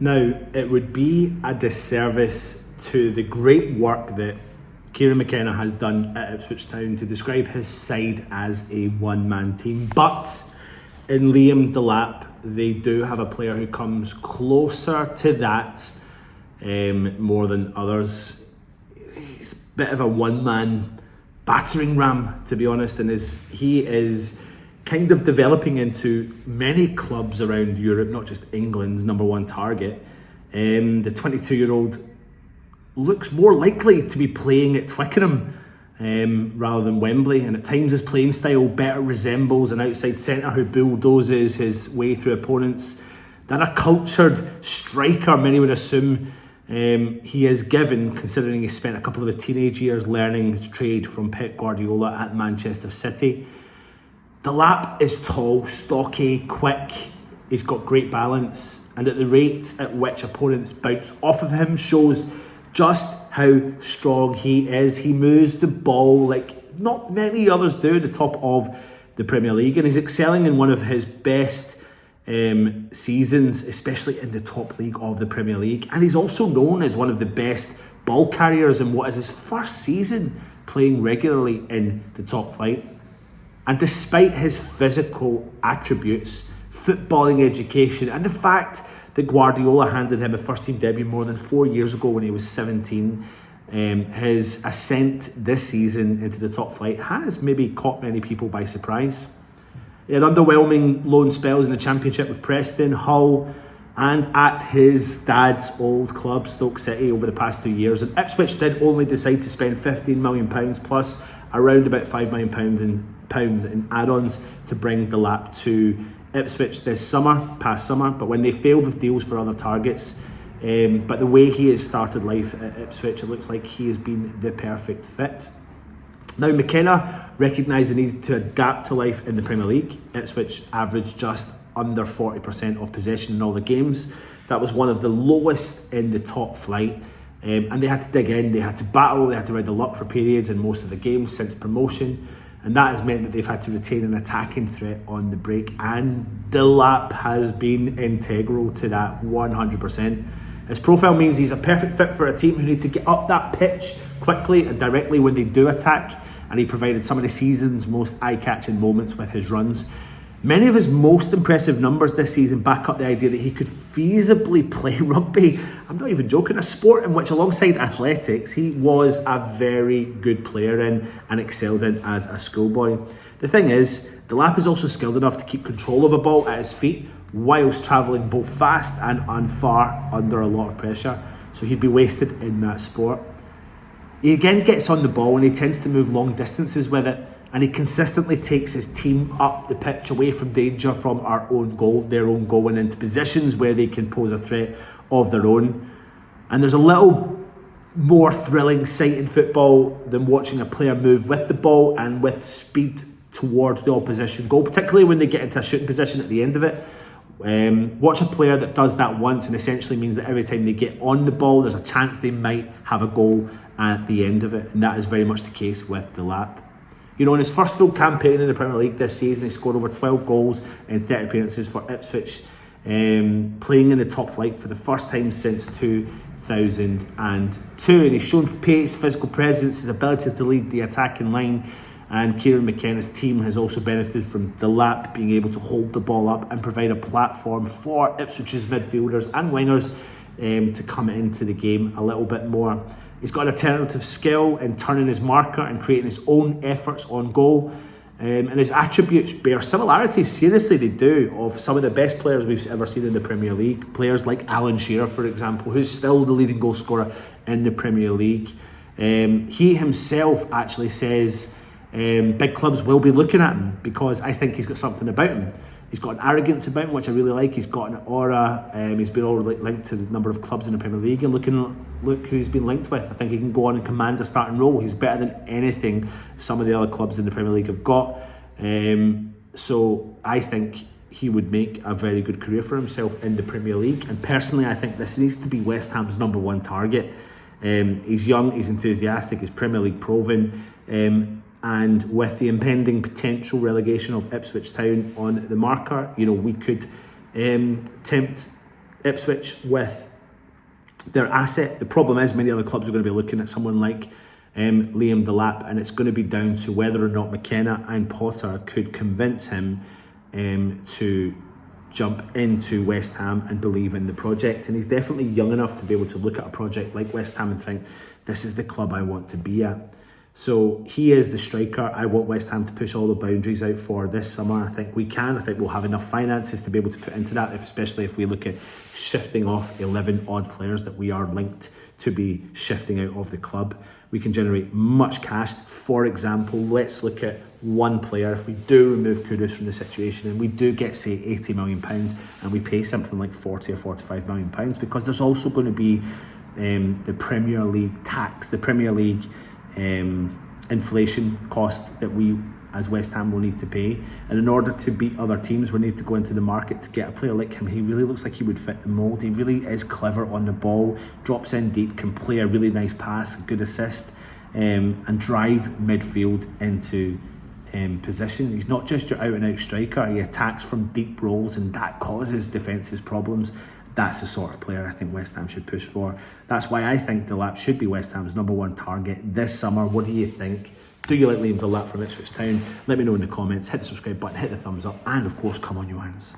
Now, it would be a disservice to the great work that Kieran McKenna has done at Ipswich Town to describe his side as a one-man team, but in Liam Delap, they do have a player who comes closer to that more than others. He's a bit of a one-man battering ram, to be honest, and he is kind of developing into many clubs around Europe, not just England's number one target. The 22-year-old looks more likely to be playing at Twickenham rather than Wembley, and at times his playing style better resembles an outside centre who bulldozes his way through opponents than a cultured striker many would assume he is given, considering he spent a couple of his teenage years learning his trade from Pep Guardiola at Manchester City. Delap is tall, stocky, quick, he's got great balance, and at the rate at which opponents bounce off of him shows just how strong he is. He moves the ball like not many others do at the top of the Premier League, and he's excelling in one of his best seasons, especially in the top league of the Premier League. And he's also known as one of the best ball carriers in what is his first season playing regularly in the top flight. And despite his physical attributes, footballing education, and the fact that Guardiola handed him a first-team debut more than 4 years ago when he was 17, his ascent this season into the top flight has maybe caught many people by surprise. He had underwhelming loan spells in the Championship with Preston, Hull, and at his dad's old club, Stoke City, over the past 2 years. And Ipswich did only decide to spend £15 million plus around about £5 million in add-ons to bring Delap to Ipswich this past summer, but when they failed with deals for other targets, but the way he has started life at Ipswich, it looks like he has been the perfect fit. Now, McKenna recognised the need to adapt to life in the Premier League. Ipswich averaged just under 40% of possession in all the games. That was one of the lowest in the top flight, and they had to dig in, they had to battle, they had to ride the luck for periods in most of the games since promotion. And that has meant that they've had to retain an attacking threat on the break. And Delap has been integral to that 100%. His profile means he's a perfect fit for a team who need to get up that pitch quickly and directly when they do attack. And he provided some of the season's most eye-catching moments with his runs. Many of his most impressive numbers this season back up the idea that he could feasibly play rugby. I'm not even joking, a sport in which alongside athletics, he was a very good player in and excelled in as a schoolboy. The thing is, Delap is also skilled enough to keep control of a ball at his feet whilst travelling both fast and far under a lot of pressure. So he'd be wasted in that sport. He again gets on the ball and he tends to move long distances with it. And he consistently takes his team up the pitch away from danger from their own goal, and into positions where they can pose a threat of their own. And there's a little more thrilling sight in football than watching a player move with the ball and with speed towards the opposition goal, particularly when they get into a shooting position at the end of it. Watch a player that does that once and essentially means that every time they get on the ball, there's a chance they might have a goal at the end of it. And that is very much the case with Delap. You know, in his first full campaign in the Premier League this season, he scored over 12 goals in 30 appearances for Ipswich, playing in the top flight for the first time since 2002. And he's shown pace, physical presence, his ability to lead the attacking line. And Kieran McKenna's team has also benefited from Delap being able to hold the ball up and provide a platform for Ipswich's midfielders and wingers to come into the game a little bit more. He's got an alternative skill in turning his marker and creating his own efforts on goal. And his attributes bear similarities, seriously they do, of some of the best players we've ever seen in the Premier League. Players like Alan Shearer, for example, who's still the leading goal scorer in the Premier League. He himself actually says big clubs will be looking at him because I think he's got something about him. He's got an arrogance about him, which I really like. He's got an aura. He's been already linked to the number of clubs in the Premier League. And look who he's been linked with. I think he can go on and command a starting role. He's better than anything some of the other clubs in the Premier League have got. So I think he would make a very good career for himself in the Premier League. And personally, I think this needs to be West Ham's number one target. He's young, he's enthusiastic, he's Premier League proven. And with the impending potential relegation of Ipswich Town on the marker, you know, we could tempt Ipswich with their asset. The problem is many other clubs are going to be looking at someone like Liam Delap, and it's going to be down to whether or not McKenna and Potter could convince him to jump into West Ham and believe in the project. And he's definitely young enough to be able to look at a project like West Ham and think, this is the club I want to be at. So he is the striker I want West Ham to push all the boundaries out for this summer. I think we can. I think we'll have enough finances to be able to put into that, especially if we look at shifting off 11 odd players that we are linked to be shifting out of the club. We can generate much cash. For example, let's look at one player. If we do remove Kudus from the situation and we do get, say, £80 million and we pay something like £40 or £45 million, because there's also going to be the Premier League tax, the Premier League inflation cost that we as West Ham will need to pay, and in order to beat other teams we need to go into the market to get a player like him. He really looks like he would fit the mould. He really is clever on the ball, drops in deep, can play a really nice pass, a good assist, and drive midfield into position. He's not just your out and out striker, he attacks from deep rolls and that causes defences problems. That's the sort of player I think West Ham should push for. That's why I think Delap should be West Ham's #1 target this summer. What do you think? Do you like Liam Delap from Ipswich Town? Let me know in the comments. Hit the subscribe button, hit the thumbs up, and of course, come on you Irons.